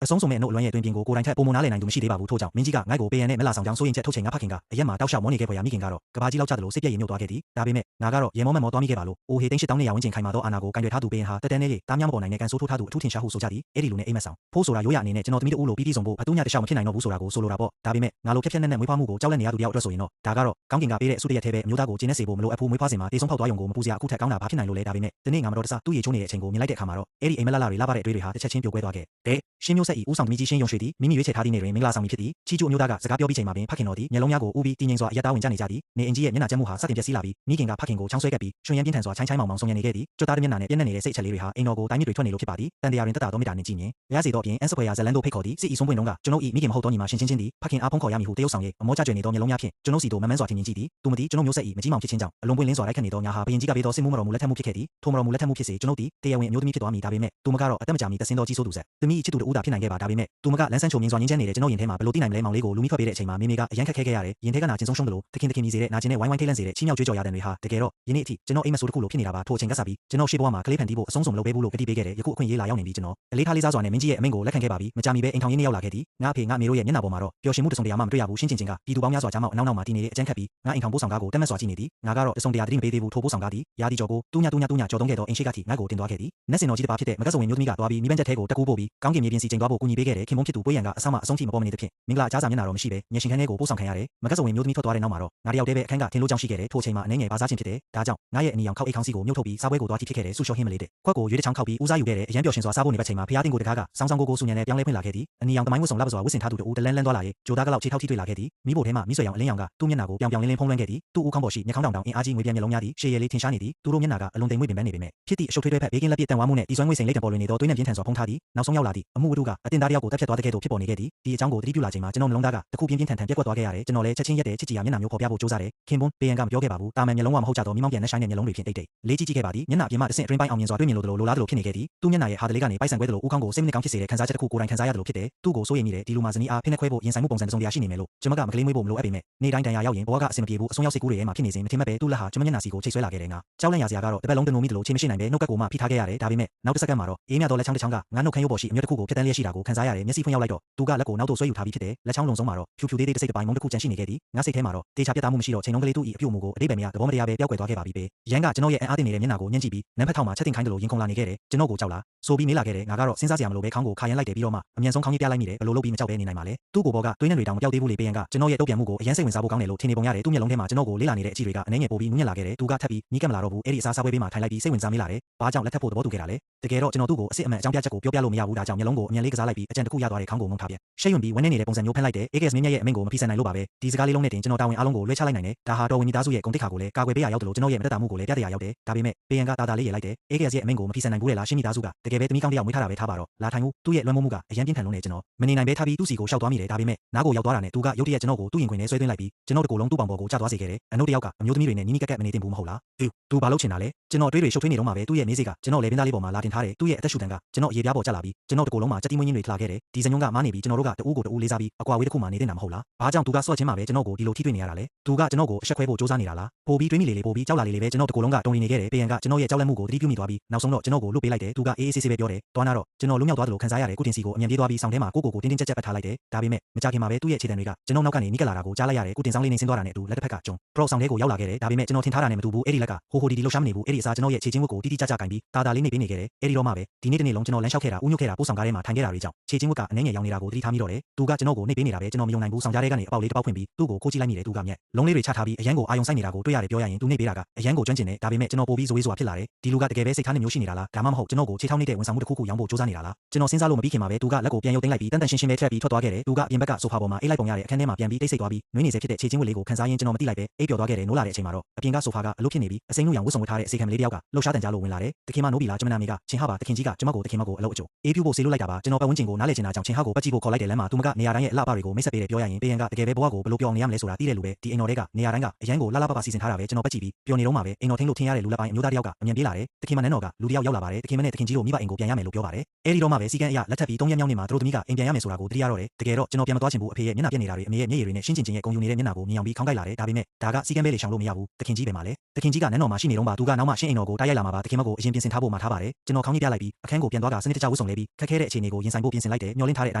အဆုံးစုံမဲ့အနှုတ်အလွမ်းရဲ့တွင်ပြင်ကိုကိုယ်တိုင်ထက်ပုံမနားလည်နိုင်သူမရှိသေးပါဘူးထို့ကြောင့်မင်းကြီးကငါ့ကိုပေးရန်နဲ့မလာဆောင်ကြောင်းစိုးရင်ချက်ထုတ်ချိန်ငါဖခင်ကအရက်မှာတောက်လျှောက်မောနေခဲ့ဖွယ်ရာမိခင်ကတော့ကဘာကြီးလောက်ချသလိုစိတ်ပြည့်ရင်မြုပ်သွားခဲ့သည်ဒါပေမဲ့ငါကတော့ရေမောမဲ့မောသွားမိခဲ့ပါလို့အိုဟေသိန်း8000နဲ့ရာဝန်းကျင်ခိုင်မာသောအာဏာကိုကင်တွယ်ထားသူပေးရင်ဟာတက်တဲနဲ့လေတားများမပေါ်နိုင်တဲ့ကန်ဆိုးထိုးထားသူအထူးထင်ရှားဟုဆိုကြသည်အဲ့ဒီလူနဲ့အိမ်မက်ဆောင်ဖိုးဆိုတာရိုးရအနေနဲ့ကျွန်တော်သမီးတို့လို့ပြီးပြီးဆုံးဖို့ဘသူညတခြားမဖြစ်နိုင်တော့ဘူးဆိုတာကိုဆိုလိုတာပေါ့ဒါပေမဲ့ငါလိုဖြက်ဖြက်နဲ့မွေးဖွားမှုကိုကြောက်လက်နေရသူတယောက်အတွက်ဆိုရင်တော့ဒါကတော့ကောင်းကင်ကပေးတဲ့အဆုတရက်ထဲပဲအမျိုးသားကိုကျင်းနေစေဖို့မလိုအပ်ဘူးမွေးဖွားစဉ်မှာတေဆုံးဖောက်သွားရုံကိုမပူစရာအခုထက်ကောင်းတာဘာဖြစ်နိုင်လို့လဲဒါပေမဲ့ဒီနေ့ငါမတော်တဆသူ့ရေချိုးနေတဲ့အချိန်ကိုမြင်လိုက်တဲ့အခါမှာတော့အဲ့ဒီအိမ်မက်လာတွေလာပါတဲ့အတွေ့တွေဟာတစ်ချက်ချင်းပြိုကွဲသွားခဲ့တဲ့ရှင်းမျိုးဆက်ဤဦးဆောင်သမီးကြီးရှင်းယုံရွှေသည်မိမိရွေးချယ်ထားသည့်နေ့တွင်မင်္ဂလာဆောင်မည်ဖြစ်သည်ချီကျူအမျိုးသားကစကားပြောပြီးချိန်မှာပင်ဖခင်တော်သည်မျက်လုံးများကိုဥပြီးတင်းငိမ်စွာအရက်သားဝင်ကြနေကြသည်နေအင်ကြီးရဲ့မျက်နှာကျက်မှုဟာစတင်ပျက်စီးလာပြီးမိခင်ကဖခင်ကိုချောင်းဆွဲကပ်ပြီးရွှင်ရမ်းပြင်းထန်စွာချိုင်းချိုင်းမောင်မောင်ဆုံရနေခဲ့သည်ကြွသားတဲ့မျက်နှာနဲ့ပြင်းနေတဲ့စိတ်အချက်လေးတွေဟာအိမ်တော်ကိုတိုင်းမြစ်တွေထွက်နေလို့ဖြစ်ပါသည်တန်တရားတွင်တက်တာသောမေတ္တာနှင့်ကြည်မြင်ရစေသောအပြင်အန်စကွယ်ယာဇလန်တို့ဖိတ်ခေါ်သည်စစ်ဤဆုံးပွင့်တုန်းကကျွန်ုပ်ဤမိခင်မဟုတ်သောညီမရှင်ချင်းသည်ဖခင်အားဖုံးခေါ်ရမည်ဟုတရုတ်ဆောင်ရဲ့အမောချကျွေနေသောမျက်လုံးများဖြင့်ကျွန်ုပ်စီတို့မမှန်းစွာထင်မြင်ကြည့်သည်သူမသည်ကျွန်ုပ်မျိုးဆက်ဤမကြီးမောင်ဖြစ်ခြင်းကြောင့်အလုံးပွင့်လင်းစွာလိုက်ခတ်နေသောညာဟာဘယင်ကြီးကပေးသောစစ်မှုမတော်မူလက်ထက်မှုဖြစ်ခဲ့သည်ထိုမတော်မူလက်ထက်မှုဖြစ်စေကျွန်ုပ်သည်တရားဝင်အမျိုးသမီးဖြစ်သွားမည်ဒါပေမဲ့သူမကတော့အသက်မကြာမီတဆင်းသောကြီးစိုးသူဆက်သမီးချစ်သူတို့ဦးတာဖြစ်နိုင်ခဲ့ပါဒါပေမဲ့သူမကလန်းဆန်းချုံမြင်စွာငင်းချမ်းနေတဲ့ကျွန်ုပ်ရင်ထဲမှာဘယ်လိုသိနိုင်မလဲမောင်လေးကိုလူမိထွက်ပေးတဲ့အချိန်မှာမိမိကအရန်ခက်ခဲခဲ့ရတယ်ရင်ထဲကနာကျင်ဆုံးရှုံးတယ်လို့တခင်မြည်စေတဲ့နာကျင်တဲ့ဝိုင်းဝိုင်းထိတ်လန့်စေတဲ့ချီးမြှောက်ကြွေးကြော်ရတဲ့တွေဟာတကယ်တော့ယနေ့အထိကျွန်တော်အိမ်မဆိုးတစ်ခုလိုဖြစ်နေတာပါထိုအချိန်ကစပြီးကျွန်တော်ရှေ့ဘဝမှာကလေးဖန်တီးဖို့အဆုံးစုံမလုပ်ပေးဘူးလို့ကတိပေးခဲ့တယ်ယခုအခွင့်အရေးလာရောက်နေပြီကျွန်တော်အလေးထားလေးစားစွာနဲ့မင်းကြီးရဲ့အမိန့်ကိုလက်ခံခဲ့ပါပြီမကြာမီပဲအိမ်ထောင်ရင်းနဲ့ရောက်လာခဲ့သည်ငါအဖေငါမေတို့ရဲ့မျက်နှာပေါ်မှာတော့ပျော်ရွှင်မှုတစုံတရာမှမတွေ့ရဘူးရှင်းချင်းကပြည်သူပေါင်းများစွာကြားမောက်အနောက်မှာတည်နေတဲ့အကျန်းခတ်ပြီးငါအိမ်ထောင်ပို့ဆောင်ကားကိုတက်မက်စွာကြည့်နေသည်ငါကတော့တစုံတရာတတိမပေးသေးဘူးထို့ပို့ဆောင်ကားသည်ရာဒီကျော်ကိုတူးညကျော်သုံးခဲ့သောအိမ်ရှိကထိငါ့ကိုတင်သွားခဲ့သည်နက်စင်တော်ကြီးတစ်ပါးဖြစ်တဲ့မကဆဝင်မျိုးသမီးကသွားပြီးမိဘချက်ထဲကိုတက်ကူးပို့ပြီးကောင်းကင်မြေပြင်စီချိန်သွားဖို့ကူညီပေးခဲ့တယ်ခင်မုန်းဖြစ်သူပွေးရန်ကအဆောင်အဆုံးထိမပေါ်မနေသဖြင့်မင်္ဂလာအကြားစာမျက်နှာတော်မရှိပဲညရှင်ခန်းထဲကိုပို့ဆောင်ခံရတယ်မကဆဝင်မျိုးသမီးထွက်သွားတဲ့နောက်မှာတော့ငါတယောက်တည်းပဲအခန်းကထင်းလို့ကြောင်းရှိခဲ့တယ်ထိုအချိန်မှာအနေငယ်ဘာစားခြင်းဖြစ်တယ်ဒါကြောင့်ငါရဲ့အနီရောင်ခောက်အိတ်ခေါင်းစီကိုမြုပ်ထုတ်ပြီးစားပွဲကိုသွားထိဖြစ်ခဲ့တယ်ဆူရှော့ဟင်းမလေးတဲ့ခွက်ကိုရွေးတစ်ချောင်းခောက်ပြီးဦးစားယူခဲ့တယ်အရန်ပျော်ရှင်စွာစားဖို့နေဘက်ချိန်မှာဖျားတင်ကိုတကားကစောင်းစောင်းကိုဆူညံနဲ့ပြောင်းလဲဖွင့်လာခဲ့သည်အနီရောင်တမိုင်းဝတ်ဆောင်လာပစွာဝတ်ဆင်ထားသူတို့တလန်းသွားလာရဲ့ဂျိုသားကလောက်ခြေထောက်ထိတွေ့လာခဲ့သည်မိဖို့ထဲမှာမိဆွေရောင်အလင်းရောင်ကသူ့မျက်နှာကိုပြောင်လင်းဖုံးလွှမ်းခဲ့သည်သူ့ဦးခေါင်းပေါ်ရှိမျက်ခေါင်းတောင်အင်အားကြီးငွေပြဲမျက်လုံးများသည်ရှေ့ရည်လေးထင်ရှားနေသည်သူတို့မျက်နှာကအလွန်တိမ်မွေ့ပင်ပန်းနေပေမဲ့ဖြစ်သည့်အရှုပ်ထွေးထွေးဖက်ဘေးကင်းလက်ပြည့်တန်ဝါမှုနဲ့ဒီစွမ်းငွေစိန်လိတ်တံပေါ်လွင်နေသောသွေးနဲ့ပြင်းထန်စွာဖုံးထားသည်နောက်ဆုံးရောက်လာသည့်အမှုဝတ္ထုကအတင်သားတယောက်ကိုတက်ဖြတ်သွားတဲ့ကဲ့သို့ဖြစ်ပေါ်နေခဲ့သည်ဒီအကြောင်းကိုသတိပြုလာချိန်မှာကျွန်တော်နှလုံးသားကတခုပြင်းထန်ပြက်ကွက်သွားခဲ့ရတယ်ကျွန်တော်လည်းချက်ချင်းရက်တဲ့ချစ်ကြည်ရာမျက်နှာမျိုးပေါ်ပြဖို့ကြိုးစားတယ်ခင်ပွန်းဘေးရန်ကမပြောခဲ့ပါဘူးတာမန်မျက်လုံးကမဟုတ်ကြတော့မိမောင်ပြန်နဲ့ဆိုင်တဲ့မျက်လုံးတွေဖြင့်တိတ်လေးကြည့်ခဲ့ပါသည်မျက်နှာအပြင်မှတဆင့်အတွင်းပိုင်းအောင်မြင်စွာတွေ့မြင်လို့လိုလားလို့ဖြစ်နေခဲ့သည်သူ့မျက်နှာရဲ့ဟာတလေးကနေပိုက်ဆံခွဲသလိုဦးခေါင်းကိုစိတ်မနစ်ကောင်းဖြစ်စေတဲ့ခံစားချက်တစ်ခုကိုယ်တိုင်ခံစားရတယ်လို့ဖြစ်တယ်သူ့ကိုစိုးရိမ်မိတယ်ဒီလူမာဇနီးအားဖိနှက်ခွဲဖို့ရင်ဆိုင်မှုပုံစံတစုံတရာရှိနေမယ်လို့ကျွန်မကမကလေးမွေးဖို့မလိုအပ်ပေမဲ့နေ့တိုင်းတန်ရာရောက်ရင်ဘဝကအဆင်မပြေဘူးအဆုံးရောက်စိတ်ကူးတွေထဲမှာဖြစ်နေစဉ်မထင်မှတ်ပဲသူ့လက်ဟာကျွန်မမျက်နှာစီကိုချိတ်ဆွဲလာခဲ့တယ်ငါကြောက်လန့်ရစရာကတော့တပတ်လုံးတနိုးမိတယ်လို့ချိန်မရှိနိုင်ပဲနှုတ်ကကိုမှဖိထားခဲ့ရတယ်ဒါပေမဲ့နောက်တစ်စက္ကန့်မှာတော့အေးမြတော့လက်ချောင်းတစ်ချောင်းကငါနှုတ်ခမ်းရိုးပေါ်ရှိအမြတ်တစ်ခုကိုဖြတ်တန်းလျက်ရှိတာကိုခံစားရတယ်မျက်စိဖွင့်ရောက်လိုက်တော့သူကလက်ကိုနောက်သို့ဆွဲယူထားပြီးဖြစ်တယ်လက်ချောင်းလုံးစုံမှာတော့ဖြူသေးသေးတစ်စိတ်တစ်ပိုင်းမုံတစ်ခုကျန်ရှိနေခဲ့သည်ငါစိတ်ထဲမှာတော့တေချာပြတ်သားမှုမရှိတော့ချိန်လုံးကလေးသူ့ဤအပြုတ်မှုကိုအတိတ်ပဲမရသဘောမတရားပဲပျောက်ကွယ်သွားခဲ့ပါပြီပဲရန်ကကျွန်တော်ရဲ့အံ့အားသင့်နေတဲ့မျက်နှာကိုညှဉ်းကြည့်ပြီးနံပါတ်ထောက်မှာချက်တင်ခိုင်းတယ်လို့ရင်ခုန်လာနေခဲ့တယ်ကျွန်တော်ကိုကြောက်လားဆိုပြီးမေးလာခဲ့တယ်ငါကတော့စဉ်းစားစရာမလိုပဲခေါင်းကိုခါရမ်းလိုက်တယ်ပြီးတော့မှအမြန်ဆုံးခေါင်းကြီးပြလိုက်မိတယ်ဘယ်လိုလုပ်ပြီးမကြောက်ပဲနေနိုင်မှာလဲသူ့ကိုယ်ပေါ်ကသွေးနဲ့တွေတောင်မပြောက်သေးဘူးလေပေးရန်ကကျွန်တော်ရဲ့တုတ်ပြန်မှုကိုအရင်စိတ်ဝင်စားဖို့ကောင်းတယ်လို့ထင်နေပုံရတယ်သူ့မျက်လုံးထဲမှာကျွန်တော်ကိုလေးလာနေတဲ့အကြည့်တွေကအနှဲငယ်ပိုပြီးနူးညံ့လာခဲ့တယ်သူကထပ်ပြီးနီးကပ်မလာတော့ဘူးအဲ့ဒီအစားစားပွဲပေးမှထိုင်လိုက်ပြီးစိတ်ဝင်စားမိလာတယ်ဘာကြောင့်လက်ထပ်ဖို့သဘောတူခဲ့တာလဲတကယ်တော့ကျွန်တော်သူ့ကိုအစ်စ်အမှန်အကြောင်းပြချက်ကိုပြောပြလို့မရဘူးဒါကြောင့်မျက်လုံးကိုအမြန်လေးကစားလိုက်ပြီးအကြံတစ်ခုရသွားတဲ့ခေါင်းကိုငုံထားပြရှက်ရွံ့ပြီးဝန်းနေနေတဲ့ပုံစံမျိုးဖန်လိုက်တယ် AKS မင်းမြတ်ရဲ့အမိန့်ကိုမဖိဆန်နိုင်လို့ပါပဲဒီစကားလေးလုံးနဲ့တင်ကျွန်တော်တာဝန်အားလုံးကိုလွှဲချလိုက်နိုင်တယ်ဒါဟာတော်ဝင်မိသားစုရဲ့ဂုဏ်သိက္ခာကိုလည်းကာကွယ်ပေးရရောက်တယ်လို့ကျွန်တော်ရဲ့မတက်တာမှုကိုလည်းပြတရားရောက်တယ်ဒါပေမဲ့ပေးရန်ကတာလေးရလိုက်တယ် AKS ရဲ့အမိန့်ကိုမဖိဆန်နိုင်ဘူးလေလားရှင်းမိသားစုကတကယ်ပဲတမီးကောင်းတယောက်မွေးထားတာပဲထားပါတော့လာထိုင်မှုသူ့ရဲ့လွှမ်းမိုးမှုကအရင်ပြင်းထန်လုံးနဲ့ကျွန်တော်မနေနိုင်ပဲထားပြီးသူ့စီကိုရှောက်သွားမိတယ်ဒါပေမဲ့နားကိုရောက်သွားတာနဲ့သူကရုတ်တရက်ကျွန်တော်ကိုသူ့ရင်ခွင်ထဲဆွဲသွင်းလိုက်ပြီးကျွန်တော်တကူလုံးသူ့ပေါင်ပေါ်ကိုချသွားစေခဲ့တယ်အနှုတ်တယောက်ကအမျိုးသမီးတွေနဲ့နီးနီးကပ်ကပ်မနေသင့်ဘူးမဟုတ်လားသူဘာလုပ်ချင်တာလဲကျွန်တော်တွေးတွေရှုပ်ထွေးနေတော့မှပဲသူ့ရဲ့နေစိကကျွန်တော်လေပင်သားလေးပေါ်မှာလာတင်ထားတယ်သူ့ရဲ့အသက်ရှူတန်ကကျွန်တော်ရေပြားပေါ်ကျလာပြီးကျွန်တော်တကူလုံးမှာချက်တီးမွေးရင်းတွေထလာခဲ့တယ်ဒီစညုံကမားနေပြီးကျွန်တော်တို့ကတူးကိုတူးလေးစားပြီးအကွာဝေးတစ်ခုမှနေတင်တာမဟုတ်လားဘာကြောင့်သူကဆော့ချင်းမှာပဲကျွန်တော်ကိုဒီလိုထိတွေ့နေရတာလဲသူကကျွန်တော်ကိုအဆက်ခွဲဖို့စူးစမ်းနေတာလားပို့ပြီးတွေးမိလေပို့ပြီးကြောက်လာလေပဲကျွန်တော်တကူလုံးကတုံနေခဲ့တယ်ပေးရန်ကကျွန်တော်ရဲ့ကြောက်လန့်မှုကိုသတိပြုမိသွားပြီးနောက်ဆုံးတော့ကျွန်တော်ကိုလွတ်ပေးလိုက်တယ်သူကအေးအေးဆေးဆေးပဲပြောတယ်တွားနာတော့ကျွန်တော်လွတ်မြောက်သွားတယ်လို့ခံစားရတယ်ကုတင်စီကိုအမြန်ပြေးသွားပြီးဆောင်ထဲမှာကိုတင်းတင်းကြပ်ကြပ်ပတ်ထားလိုက်တယ်ဒါပေမဲ့မကြခင်မှာပဲသူ့ရဲ့ခြေတံတွေကကျွန်တော်နောက်ကနေနီးကပ်လာတာကိုကြားလိုက်ရတယ်ကုတင်ဆောင်လေးနေဆင်းသွားတာနဲ့အတူလက်တစ်ဖက်ကကျုံပရော့ဆောင်ထဲကိုရောက်လာခဲ့တယ်ဒါပေမဲ့ကျွန်တော်ထင်ထားတာနဲ့မတူဘူးအဲ့ဒီလက်ကဟိုဒီလှုပ်ရှားမနေဘူးအဲ့ဒီအစားကျွန်တော်ရဲ့ခြေချင်းဝတ်ကိုတိတိကျကျကင်ပြီးတာလေးနေပေးနေခဲ့တယ်အဲ့ဒီတော့မှပဲဒီနေ့တနေ့လုံးကျွန်တော်လမ်းလျှောက်ခဲ့တာဥညွတ်ခဲ့တာပို့ဆောင်ကားထဲမှာထိုင်ခဲ့တာတွေကြောင့်ခြေချင်းဝတ်ကအနှဲငယ်ရောင်နေတာကိုသတိထားမိတော့တယ်သူကကျွန်တော်ကိုနှိပ်ပေးနေတာပဲကျွန်တော်မယုံနိုင်ဘူးဆောင်ကြားထဲကနေအပေါက်လေးတစ်ပေါက်ဖွင့်ပြီးသူ့ကိုခိုးကြည့်လိုက်မိတယ်သူကမျက်လုံးလေးတွေချထားပြီးအရန်ကိုအာယုံဆိုင်နေတာကိုတွေ့ရတယ်ပြောရရင်သူနှိပ်ပေးတာကအရန်ကိုကျွမ်းကျင်တယ်ဒါပေမဲ့ကျွန်တော်ပို့ပြီးဇွေးစွာဖြစ်လာတယ်ဒီလူကတကယ်ပဲစိတ်ထားနဲ့မျိုးရှိနေတာလားဒါမှမဟုတ်ကျွန်တော်ကိုခြေထောက်နှိပ်တဲ့ဝန်ဆောင်မှုတစ်ခုခုရောင်းဖို့စူးစမ်းနေတာလားကျွန်တော်စဉ်းစားလို့မပြီးခင်မှာပဲသူကလက်ကိုပြန်ရုပ်သိမ်းလိုက်ပြီးတန်တန်ရှင်းရှင်းပဲထည့်ပြီးထွက်သွားခဲ့တယ်သူကအပြင်ဘက်ကဆိုဖာပေါ်မှာအေးလိုက်ပုံရတဲ့အခန်းထဲမှာပြန်ပြီးတိတ်ဆိတ်သွားပြီးနွေးနေစေဖြစ်တဲ့ခြေချင်းဝတ်လေးကိုခန်းစားရင်းကျွန်တော်မသိလိုက်ပဲအိပ်ပျော်သွားခဲ့တယ်နိုးလာတဲ့အချိန်မှာတော့အပြင်ကဆိုဖာကအလုပ်ဖြစ်နေပြီးအစိမ်းနုရောင်ဝတ်ဆောင်ဝတ်ထားတဲ့အစီခံလေးတယောက်ကလှုပ်ရှားတန်ကြားလို့ဝင်လာတယ်တခင်မနိုးပြီလားကျွန်မနာမည်ကချင်းဟာပါတခင်ကြီးကကျွန်မကိုတခင်မကိုအလုပ်အကျိုးအေးပြဖို့ဆေးလို့လိုက်တာပါကျွန်တော်ပတ်ဝန်းကျင်ကိုနားလေချင်တာကြောင့်ချင်းဟာကိုပတ်ကြည့်ဖို့ခေါ်လိုက်တယ်လမ်းမှာသူမကနေရာတိုင်းရဲ့အလှပတွေကိုမိတ်ဆက်ပေးတယ်ပြောရရင်ပေးရန်ကတကယ်ပဲဘဝကိုဘယ်လိုပြောင်းနေရမလဲဆိုတာသိတယ်လို့ပဲဒီအိမ်တော်တွေကနေရာတိုင်းကအရန်ကိုလှလှပပစီစဉ်ထားတာပဲကျွန်တော်ပတ်ကြည့်ပြီးပျော်နေတော့မှပဲအိမ်တော်ထင်းလို့ထင်ရတဲ့လူလက်ပိုင်းအမျိုးသားတယောက်ကအမြန်ပြေးလာတယ်တခင်မနန်းတော်ကလူတယောက်ရောက်လာပါတယ်တခင်မနဲ့တခင်ကြီးတို့မိဘအိမ်ကိုပြန်ရမယ်လို့ပြောပါတယ်အဲဒီတော့မှပဲစီကံအရလက်ထပ်ပြီး3ရက်မြောက်နေ့မှာသူတို့သမီးကအိမ်ပြန်ရမယ်ဆိုတာကိုသိရတော့တယ်တကယ်တော့ကျွန်တော်ပြန်မသွားချင်ဘူးအဖေရဲ့မျက်နှာပြက်နေတာတွေအမေရဲ့မျက်ရည်တွေနဲ့ရှင်းချင်းချင်းရဲ့ဂုံယူနေတဲ့မျက်နှာကိုမြင်အောင်ပြီးခေါင်းကိုက်လာတယ်ဒါပေမဲ့ဒါကစီကံပဲလေရှောင်လို့မရဘူးတခင်ကြီးပဲမှာလေတခင်ကြီးကနန်းတော်မှာရှိနေတော့မှသူကနောက်မှရှင်းအိမ်တော်ကိုတားရိုက်လာမှာပါတခင်မကိုအရင်ပြင်ဆင်ထားဖို့မှာထားပါတယ်ကျွန်တော်ခေါင်းကြီးပြလိုက်ပြီးအခန်းကိုပြန်သွားကစနစ်တကျဝတ်ဆောင်လဲပြီးခက်ခဲတဲ့အခြေအနေကိုရင် ရင်ဆိုင်ဖို့ပြင်ဆင်လိုက်တယ်မျောလင့်ထားတဲ့အတို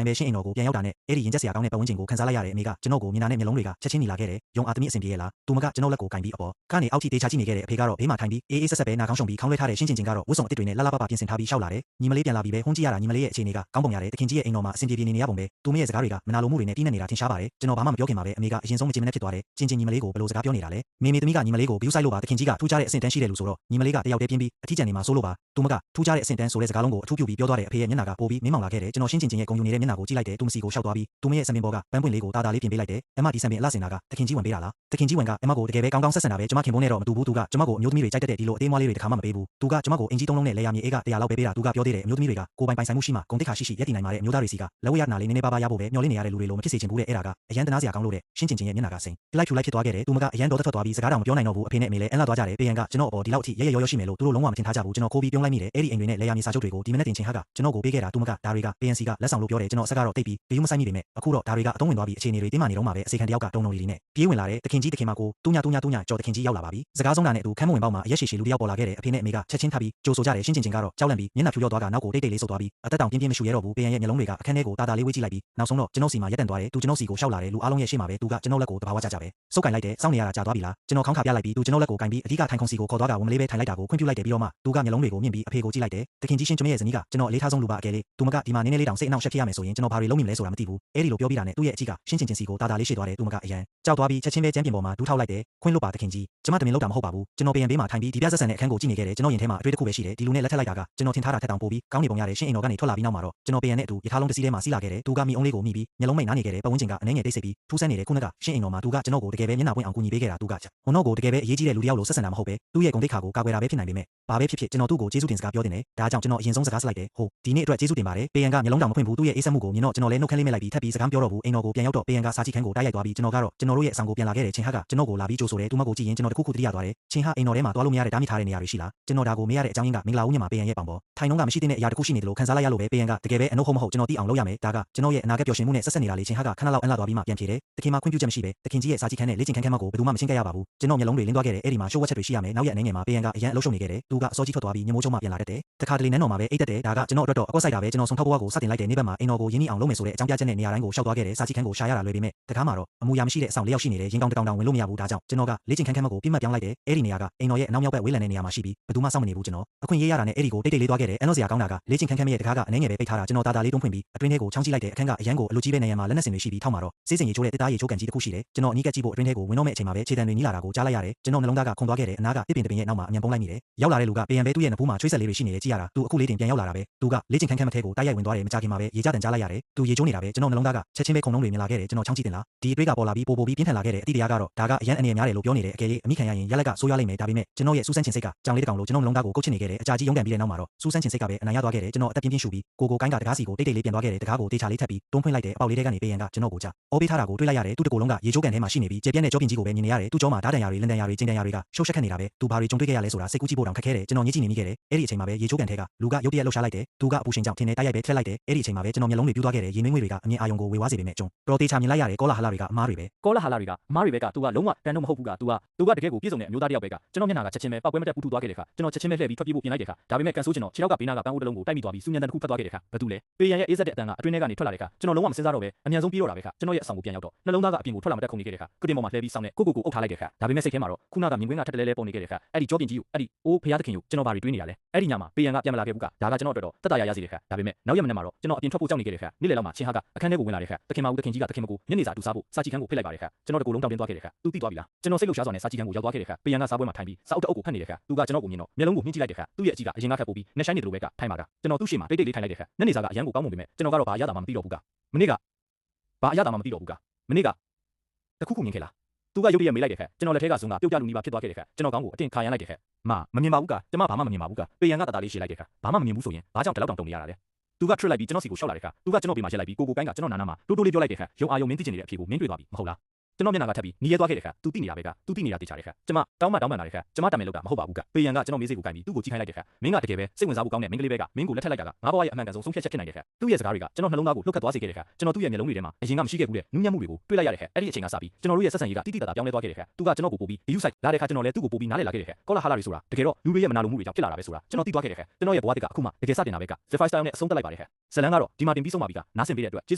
င်းပဲရှင်းအိမ်တော်ကိုပြန်ရောက်တာနဲ့အဲ့ဒီရင်ကျက်စရာကောင်းတဲ့ပတ်ဝန်းကျင်ကိုခန်းစားလိုက်ရတဲ့အမေကကျွန်တော်ကိုမြင်တာနဲ့မျက်လုံးတွေကချက်ချင်းညီလာခဲ့တယ်ယုံအားသမီးအစဉ်ပြေရဲ့လားသူမကကျွန်တော်လက်ကိုကင်ပြီးအပေါ်ကနေအောက်ထိတေးချကြည့်နေခဲ့တဲ့အဖေကတော့ဘေးမှာထိုင်ပြီးအေးအေးဆက်ဆက်ပဲနာခေါင်းရှုံပြီးခေါင်းလွှဲထားတဲ့ရှင်းကျင်ကတော့ဝတ်စုံအစ်စ်တွေနဲ့လှလှပပပြင်ဆင်ထားပြီးရှောက်လာတယ်ညီမလေးပြန်လာပြီးပဲဟွန်းကြည့်ရတာညီမလေးရဲ့အခြေအနေကကောင်းပုံရတယ်တခင်ကြီးရဲ့အိမ်တော်မှာအစဉ်ပြေနေရပုံပဲသူမရဲ့စကားတွေကမနာလိုမှုတွေနဲ့တီးနေနေတာထင်ရှားပါတယ်ကျွန်တော်ဘာမှမပြောခင်မှာပဲအမေကအရင်ဆုံးမချင်မနဲ့ဖြစ်သွားတယ်ချင်းချင်းညီမလေးကိုဘယ်လိုစကားပြောနေတာလဲမေမေသမီးကညီမလေးကိုဘီယူဆိုင်လို့ပါတခင်ကြီးကထူးခြားတဲ့အဆင့်တန်းရှိတယ်လို့ဆိုတော့ညီမလေးကတယောက်တည်းပြင်းပြီးအထီးကျန်နေမှာစိုးလို့ပါသူမကထူးခြားတဲ့အဆင့်တန်းဆိုတဲ့စကားလုံးကိုအထူးပြုပြီးပြောသွားတဲ့အဖေရဲ့မျက်နှာကပိုပြီးမင်းမောင်လာခဲ့တယ်ကျွန်တော်ရှင်းချင်းချင်းရဲ့ဂုဏ်ယူနေတဲ့မျက်နှာကိုကြည့်လိုက်တယ်သူမစီကိုရှောက်သွားပြီးသူမရဲ့စံပင်ဘောကပန်းပွင့်လေးကိုတာတာလေးပြင်ပေးလိုက်တယ်အမဒီစံပင်အလှစင်တာကတခင်ကြီးဝင်ပေးတာလားတခင်ကြီးဝင်ကအမကိုတကယ်ပဲကောင်းကောင်းဆက်ဆံတာပဲကျွန်မခင်ဖုန်းနဲ့တော့မတူဘူးသူကကျွန်မကိုအမျိုးသမီးတွေကြိုက်တဲ့ဒီလိုအသေးမွှားလေးတွေတခါမှမပေးဘူးသူကကျွန်မကိုအင်ကြီးသုံးလုံးနဲ့လေယာမြေအေးက100လောက်ပေးတာသူကပြောသေးတယ်အမျိုးသမီးတွေကကိုပိုင်ဆိုင်မှုရှိမှဂုဏ်တိခါရှိရက်တည်နိုင်မှာတဲ့အမျိုးသားတွေစီကလက်ဝဲရနာလေးနည်းနည်းပါးပါးရဖို့ပဲမျှော်လင့်နေရတဲ့လူတွေလိုမဖြစ်စေချင်ဘူးတဲ့အဲ့ဒါကအရန်တနာစရာကောင်းလို့တဲ့ရှင်းချင်းချင်းရဲ့မျက်နှာကစိန်လိုက်ဖြူလိုက်ဖြစ်သွားခဲ့တယ်သူမကအရန်တော်ထွက်သွားပြီးစကားတောင်မပြောနိုင်တော့ဘူးအဖေနဲ့အမေလည်းအန်လာသွားကြတယ်ပေရန်ကကျွန်တော်အပေါ်ဒီလောက်အထိရဲရဲရောရောရှိမယ်လို့သူတို့လုံးဝမထင်ထားကြဘူးကျွန်တော်ခိုးပြီးပြုံးလိုက်မိတယ်အဲ့ဒီအိမ်တွေနဲ့လေယာမြေစာချုပ်တွေကိုဒီမနေ့တင်ချင်းဟာကကျွန်တော်ကိုပေးခဲ့တာသူမကဒါတွေက PNC ကလက်ဆောင်လို့ပြောတယ်ကျွန်တော်ဆက်ကတော့တိတ်ပြီးဘီယူမဆိုင်မိပေမဲ့အခုတော့ဒါတွေကအသုံးဝင်သွားပြီးအခြေအနေတွေတင်းမာနေတော့မှပဲအစီခံတယောက်ကတုံလုံးလီနဲ့ပြေးဝင်လာတဲ့တခင်ကြီးတခင်မကိုတူညာကြော်တခင်ကြီးရောက်လာပါပြီစကားဆုံးတာနဲ့သူခမ်းမဝင်ပေါက်မှာအရက်ရှည်ရှည်လူတယောက်ပေါ်လာခဲ့တယ်အဖေနဲ့အမေကချက်ချင်းထားပြီးကြိုဆိုကြတယ်ရှင်းချင်းကတော့ကြောက်လန့်ပြီးမျက်နှာဖြူရောသွားကနောက်ကိုတိတ်တိတ်လေးဆုပ်သွားပြီးအသက်တောင်ပြင်းပြင်းမရှူရဲတော့ဘူးပေရန်ရဲ့မျက်လုံးတွေကအခန်းထဲကိုတာတာလေးဝေးကြည့်လိုက်ပြီးနောက်ဆုံးတော့ကျွန်တော်စီမှာရက်တန်သွားတယ်သူကျွန်တော်စီကိုရှောက်လာတယ်လူအားလုံးရဲ့ရှေ့မှာပဲသူကကျွန်တော်လက်ကိုတဘာဝကြကြပဲစုပ်ကင်လိုက်တယ်စောင့်နေရတာကြာသွားပြီလားကျွန်တော်ခေါင်းခါပြလိုက်ပြီးသူကျွန်တော်လက်ကိုကင်ပြီးအဓိကထိုင်ခုံစီကိုခေါ်သွားတာဝင်မလေးပဲထိုင်လိုက်တာကိုခွင့်ပြုလိုက်တယ်ပြီးတော့မှသူကမျက်လုံးတွေကိုမြင့်ပြီးအဖေကိုကြည့်လိုက်တယ်တခင်ကြီးရှင်းကျွန်မရဲ့ဇနီးကကျွန်တော်အလေးထားဆုံးလူပါအကယ်လေးသူမကဒီမှာနည်းနည်းလေးတောင်စိတ်အနှောက်အယှက်ဖြစ်ရမယ်ဆိုရင်ကျွန်တော်ဘာတွေလုပ်မိမလဲဆိုတာမသိဘူးအဲ့ဒီလိုပြောပြီးတာနဲ့သူ့ရဲ့အကြည့်ကရှင်းချင်းစီကိုတာတာလေးရှေ့သွားတယ်သူမကအရန်ကြောက်သွားပြီးချက်ချင်းပဲကျမ်းပြင်ပေါ်မှာဒူးထောက်လိုက်တယ်ခွင့်လွတ်ပါတခင်ကြီးကျွန်မတမင်လောက်တာမဟုတ်ပါဘူးကျွန်တော်ပြန်ဘေးမှာထိုင်ပြီးဒီပြဆက်ဆန်တဲ့အခန်းကိုကြည့်နေခဲ့တယ်ကျွန်တော်ရင်ထဲမှာအတွေ့တစ်ခုပဲရှိတယ်ဒီလူနဲ့လက်ထက်လိုက်တာကကျွန်တော်ထင်ထားတာထက်တောင်ပိုပြီးကောင်းနေပုံရတယ်ရှင်းအိမ်တော်ကနေထွက်လာပြီးနောက်မှာတော့ကျွန်တော်ပြန်နဲ့အတူရထားလုံးတစ်စီးထဲမှာစီးလာခဲ့တယ်သူကမိအုံးလေးကိုမိပြီးမျက်လုံးမိတ်နားနေခဲ့တယ်ပတ်ဝန်းကျင်ကအနှဲငယ်တိတ်ဆိတ်ပြီးထူးဆန်းနေတဲ့ခုနကရှင်းအိမ်တော်မှာသူကကျွန်တော်ကိုတကယ်ပဲမျက်နှာပွင့်အောင်ကူညီပေးခဲ့တာသူကဟိုတော့ကိုတကယ်ပဲအရေးကြီးတဲ့လူတစ်ယောက်လိုဆက်ဆံတာမဟုတ်ပဲသူ့ရဲ့ဂုဏ်သိက္ခာကိုကာကွယ်တာပဲဖြစ်နိုင်ပေမဲ့ဘာပဲဖြစ်ဖြစ်ကျွန်တော်သူ့ကိုကျေးဇူးတင်စကားပြောတင်တယ်ဒါကြောင့်ကျွန်တော်အရင်ဆုံးစကားဆက်လိုက်တယ်ဟုတ်ဒီနေ့အတွက်ကျေးဇူးတင်ပါတယ်ပေယံကမျက်လုံးတောင်မဖွင့်ဘူးသူ့ရဲ့အေးဆက်မှုကိုမြင်တော့ကျွန်တော်လည်းနှုတ်ခမ်းလေးမဲ့လိုက်ပြီးထပ်ပြီးစကားပြောတော့ဘူးအိမ်တော်ကိုပြန်ရောက်တော့ပေယံကစာကြည့်ခန်းကိုတိုက်ရိုက်သွားပြီးကျွန်တော်ကတော့ကျွန်တော်တို့ရဲ့အဆောင်ကိုပြန်လာခဲ့တယ်ချင်းဟကကျွန်တော်ကိုလာပြီးကြိုဆိုတယ်သူမကိုကြည့်ရင်ကျွန်တော်တခုခုတတိယသွားတယ်ချင်းဟအိမ်တော်ထဲမှာသွားလို့မရတဲ့တားမြစ်ထားတဲ့နေရာတွေရှိလားကျွန်တော်ဒါကိုမေးရတဲ့အကြောင်းရင်းကမင်္ဂလာဦးညမှာပေယံရဲ့ပောင်ပေါ်ထိုင်နှုံးကမရှိတဲ့အရာတခုရှိနေတယ်လို့ခံစားလိုက်ရလို့ပဲပေယံကတကယ်ပဲအနှုတ်ဟုတ်မဟုတ်ကျွန်တော်သိအောင်လုပ်ရမယ်ဒါကကျွန်တော်ရဲ့အနာဂတ်ပျော်ရွှင်မှုနဲ့ဆက်ဆက်နေတာလေးချင်းဟကခဏလောက်အန်လာသွားပြီးမှပြန်ဖြေတယ်တခင်မခွင့်ပြုချက်မရှိပဲတခင်ကြီးရဲ့စာကြည့်ခန်းနဲ့လေ့ကျင့်ခန်းခန်းမကိုဘယ်သူမှမရှင်းခဲ့ရပါဘူးကျွန်တော်မျက်လုံးတွေလင်းသွားခဲ့တယ်အဲ့ဒီမှာရှိုးဝက်ချက်တွေရှိရမယ်နောက်ရက်အနေငယ်မှာပေယံကအရန်အလုပ်ရှုပ်နေခဲ့တယ်သူကအစောကြီးထွက်သွားပြီးညမိုးချုံမှပြန်လာတတ်တယ်တခါတလေနန်းတော်မှာပဲအိတ်တက်တယ်ဒါကကျွန်တော်အတွက်တော့အကွက်ဆိုင်တာပဲကျွန်တော်ဆုံးထောက်ဘဝကိုစတင်လိုက်တဲ့နေ့ဘက်မှာအိမ်တော်ကိုရင်းနှီးအောင်လုပ်မယ်ဆိုတဲ့အကြောင်းပြချက်နဲ့နေရာတိုင်းကိုရှောက်သွားခဲ့တယ်စာကြည့်ခန်းကိုရှာရတာလွယ်ပေမဲ့တကားမှာတော့အမူအရာမရှိတဲ့အဆောင်လေးယောက်ရှိနေတယ်ရင်ကောင်းတကောင်တောင်ဝင်လို့မရဘူးဒါကြောင့်ကျွန်တော်ကလေ့ကျင့်ခန်းခန်းမကိုပြစ်မှတ်ပြောင်းလိုက်တယ်အဲ့ဒီနေရာကအိမ်တော်ရဲ့အနောက်မြောက်ဘက်ဝေးလံတဲ့နေရာမှာရှိပြီးဘယ်သူမှစောင့်မနေဘူးကျွန်တော်အခွင့်ရေးရတာနဲ့အဲ့ဒီကိုတိတ်တိတ်လေးသွားခဲ့တယ်အဲ့လိုစရာကောင်းတာကလေ့ကျင့်ခန်းခန်းရဲ့တကားကအနှဲငယ်ပဲပိတ်ထားတာကျွန်တော်တာတာလေးတွန်းဖွင့်ပြီးအတွင်းထဲကိုချောင်းကြည့်လိုက်တဲ့အခန်းကအရန်ကိုအလူကြီးပဲနေရာမှာလက်နက်စင်တွေရှိပြီးထောက်မှာတော့စေးစင်ရေချိုးတဲ့တစ်သားရေချိုးကန်ကြီးတစ်ခုရှိတယ်ကျွန်တော်အနီးကပ်ကြည့်ဖို့အတွင်းထဲကိုဝင်တော့မဲ့အချိန်မှာပဲခြေတံတွေနီးလာတာကိုကြားလိုက်ရတယ်ကျွန်တော်နှလုံးသားကခုန်သွားခဲ့တယ်အနားကတစ်ပင်တစ်ပင်ရဲ့နောက်မှာအမြန်ပုံးလိုက်မိတယ်ရောက်လာတဲ့လူကပေယံပဲသူ့ရဲ့နဖူးမှာချွေးဆက်လေးတွေရှိနေတယ်ကြည့်ရတာသူအခုလေးတင်ပြန်ရောက်လာတာပဲသူကလေ့ကျင့်ခန်းခန်းမထဲကိုတိုက်ရိုက်ဝင်သွားတယ်မကြခင်မှာပဲရေကြတန်ကြားလိုက်ရတယ်သူရေချိုးနေတာပဲကျွန်တော်နှလုံးသားကချက်ချင်းပဲခုန်လုံးတွေမြင်လာခဲ့တယ်ကျွန်တော်ချောင်းကြည့်တင်လားဒီအတွေ့ကပေါ်လာပြီးပိုပြီးပြင်းထန်လာခဲ့တဲ့အတိတရားကတော့ဒါကအရန်အနေများတယ်လို့ပြောနေတယ်အကယ်၍အမိခံရရင်ရက်လက်ကဆိုးရွားလိမ့်မယ်ဒါပေမဲ့ကျွန်တော်ရဲ့စူးစမ်းချင်စိတ်ကကြောင်လေးတစ်ကောင်လိုကျွန်တော်နှလုံးသားကိုကုတ်ချစ်နေခဲ့တယ်အကြာကြီးရုန်းကန်ပြီးတဲ့နောက်မှာတော့စူးစမ်းချင်စိတ်ကပဲအနိုင်ရသွားခဲ့တယ်ကျွန်တော်အသက်ပြင်းပြင်းရှူပြီးကိုကိုကိုင်းကတကားစီကိုတိတ်တိတ်လေးပြန်သွားခဲ့တယ်တကားကိုတေချာလေးထပ်ပြီးတွန်းဖွင့်လိုက်တဲ့အပေါက်လေးထဲကနေပေယံကကျွန်တော်ကိုကြားအော်ပေးထားတာကိုတွေးလိုက်ရတယ်သူ့တကိုယ်လုံးကရေချိုးကန်ထဲမှာရှိနေပြီးကျေပြက်နဲ့ကြောပင်ကြီးကိုပဲမြင်နေရတယ်သူ့ကြောမှာဓာတ်တန်ရာတွေလန်တန်ရာတွေကျင်းတန်ရာတွေကရှုပ်ရှက်ခက်နေတာပဲသူဘာတွေကြုံတွေ့ခဲ့ရလဲဆိုတာစိတ်ကူးကြည့်ဖို့တောင်ခက်ခဲတယ်ကျွန်တော်ညစ်ကြည့်နေမိခဲ့တယ်အဲ့ဒီအချိန်မှာပဲရေချိုးကန်ထဲကလူကရုတ်တရက်လှုပ်ရှားလိုက်တယ်သူကအပူရှင်ကြောင့်ထင်းနဲ့တိုက်ရိုက်ပဲထက်လိုက်တယ်အဲ့ဒီအချိန်မှာပဲကျွန်တော်မျက်လုံးတွေပြူးသွားခဲ့တယ်ရေနွေးငွေတွေကအမြင်အာရုံကိုဝေဝါးစေပေမဲ့ကျွန်တော်တေချာမြင်လိုက်ရတယ်ကောလာဟလတွေကအမားတွေပဲကောလာဟလတွေကအမားတွေပဲကသူကလုံးဝတန်တော့မဟုတ်ဘူးကသူကတကယ်ကိုပြည့်စုံတဲ့အမျိုးသားတစ်ယောက်ပဲကကျွန်တော်မျက်နှာကချက်ချင်းပဲပောက်ကွဲမတက်ပူထူသွားခဲ့တယ်ခါကျွန်တော်ချက်ချင်းပဲလှည့်ပြီးထွက်ပြေးဖို့ပြင်လိုက်တယ်ခါဒါပေမဲ့ကန်ဆိုးကျွန်တော်ခြေထောက်ကဘေးနားကပန်းအိုးတစ်လုံးကိုတိုက်မိသွားပြီးစူညံတန်တစ်ခုဖတ်သွားခဲ့တယ်ခါဘာတူလဲပေရန်ရဲ့အေးစက်တဲ့အတန်ကအတွင်းထဲကနေထွက်လာတယ်ခါကျွန်တော်လုံးဝမစင်စားတော့ပဲအမြန်ဆုံးပြေးတော့တာပဲခါကျွန်တော်ရဲ့အဆောင်ကိုပြန်ရောက်တော့နှလုံးသားကအပြင်ကိုထွက်လာမတက်ခုန်နေခဲ့တယ်ခါကတင်ပေါ်မှာလှည့်ပြီးစောင်းနဲ့ကိုအုပ်ထားလိုက်တယ်ခါဒါပေမဲ့စိတ်ထဲမှာတော့ခုနကမြင်ကွင်းကထက်တလဲလဲပုံနေခဲ့တယ်ခါအဲ့ဒီကြောပြင်ကြီးကိုအဲ့ဒီအိုးဖျားသခင်ကိုကျွန်တော်ဘာတွေတွေးနေရလဲအဲ့ဒီညမှာပေရန်ကပြန်မလာခဲ့ဘူးကဒါကကျွန်တော်အတွက်တော့တက်တာရစီတယ်ခါဒါပေမဲ့နောက်ရက်မနေ့မှာတော့ကျွန်တော်အပြင်ထွက်ဖို့ကြောက်နေခဲ့တယ်ခါနေ့လယ်လောက်မှာချင်းဟာကအခန်းထဲကိုဝင်လာတယ်ခါတခင်မဦးတခင်ကြီးကတခင်မကိုညနေစာတူစားဖို့စာကြည့်ခန်းကိုဖိတ်လိုက်ပါတယ်ခါကျွန်တော်တကူလုံးတောင်းတင်းသွားခဲ့တယ်ခါသူသိသွားပြီလားကျွန်တော်စိတ်လှုပ်ရှားစွာနဲ့စာကြည့်ခန်းကိုရောက်သွားခဲ့တယ်ခါပေရန်ကစားပွဲမှာထိုင်ပြီးစာအုပ်တအုပ်ကိုဖတ်နေတယ်ခါသူကကျွန်တော်ကိုမြင်တော့မျက်လုံးကိုမြင့်ကြည့်လိုက်တယ်ခါသူ့ရဲ့အကြည့်ကအရင်ကခက်ပို့ပြီးနှက်ဆိုင်နေတယ်လို့ပဲကထိုင်ပါကကျွန်တော်သူ့ရှေ့မှာတိတ်တိတ်လေးထိုင်လိုက်တယ်ခါညနေစာကအရန်ကိုကောင်းမွန်ပေမဲ့ကျွန်တော်ကတော့ဘာအရသာမှမသိတော့ဘူးကမနေ့ကဘာအရသာမှမသိတော့ဘူးကမနေ့ကတခုခုမြင်ခဲ့လားသူကရုတ်တရက်မေးလိုက်တယ်ခါကျွန်တော်လက်ထဲကဇုံကပြုတ်ပြလူနီးပါဖြစ်သွားခဲ့တယ်ခါကျွန်တော်ကောင်းကိုအတင်ခါရမ်းလိုက်တယ်ခါမမြင်ပါဘူးကကျွန်မဘာမှမမြင်ပါဘူးကပေရန်ကတတာလေးရှည်လိုက်တယ်ခါဘာမှမမြင်ဘူးဆိုရင်ဘာကြောင့်ဒီလောက်တောင်တုံနေရတာလဲသူကထွက်လိုက်ပြီးကျွန်တော်စီကိုရှောက်လာတယ်ခါသူကကျွန်တော်ပြေမှာရက်လိုက်ပြီးကိုကိုကိုင်းကကျွန်တော်နာနာမှာတိုးတိုးလေးပြောလိုက်တယ်ခါရုံအာယုံမင်းသိချင်နေတဲ့အဖြေကိုမင်းတွေ့သွားပြီမဟုတ်လား ကျွန်တော်မျက်နှာကထပ်ပြီးညီရဲသွားခဲ့တယ်ခါ तू တိနေတာပဲက तू တိနေတာတေချာတယ်ခါကျမတောင်းမှလာတယ်ခါကျမတာမယ်လို့တာမဟုတ်ပါဘူးကပေရန်ကကျွန်တော်မေးစိတ်ကိုကိုင်ပြီးသူ့ကိုကြည့်ခိုင်းလိုက်တယ်ခါမင်းကတကယ်ပဲစိတ်ဝင်စားဖို့ကောင်းတဲ့မင်းကလေးပဲကမင်းကိုလက်ထက်လိုက်တာကငါဘဝရဲ့အမှန်ကန်ဆုံးဆုံးဖြတ်ချက်ဖြစ်နိုင်တယ်ခါသူ့ရဲ့စကားတွေကကျွန်တော်နှလုံးသားကိုလှုပ်ခတ်သွားစေခဲ့တယ်ခါကျွန်တော်သူ့ရဲ့မျက်လုံးတွေထဲမှာအရင်ကမရှိခဲ့ဘူးတဲ့နူးညံ့မှုတွေကိုတွေ့လိုက်ရတယ်ခါအဲ့ဒီအချိန်ကစပြီးကျွန်တော်တို့ရဲ့ဆက်ဆံရေးကတိတိတသားပြောင်းလဲသွားခဲ့တယ်ခါသူကကျွန်တော်ကိုပို့ပြီး view site လာတဲ့ခါကျွန်တော်လည်းသူ့ကိုပို့ပြီးနားလည်လာခဲ့တယ်ခါကောလာဟာလာတွေဆိုတာတကယ်တော့လူတွေရဲ့မနာလိုမှုတွေကြောင့်ဖြစ်လာတာပဲဆိုတာကျွန်တော်သိသွားခဲ့တယ်ခါကျွန်တော်ရဲ့ဘဝတစ်ကအခုမှတကယ်စတင်တာပဲက Zephyr Style နဲ့အဆုံးသတ်လိုက်ပါတယ်ခါဇလန်ကတော့ဒီမှာတင်ပြီးဆုံးပါပြီကနားဆင်ပေးတဲ့အတွက်ကျေး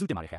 ဇူးတင်ပါတယ်ခါ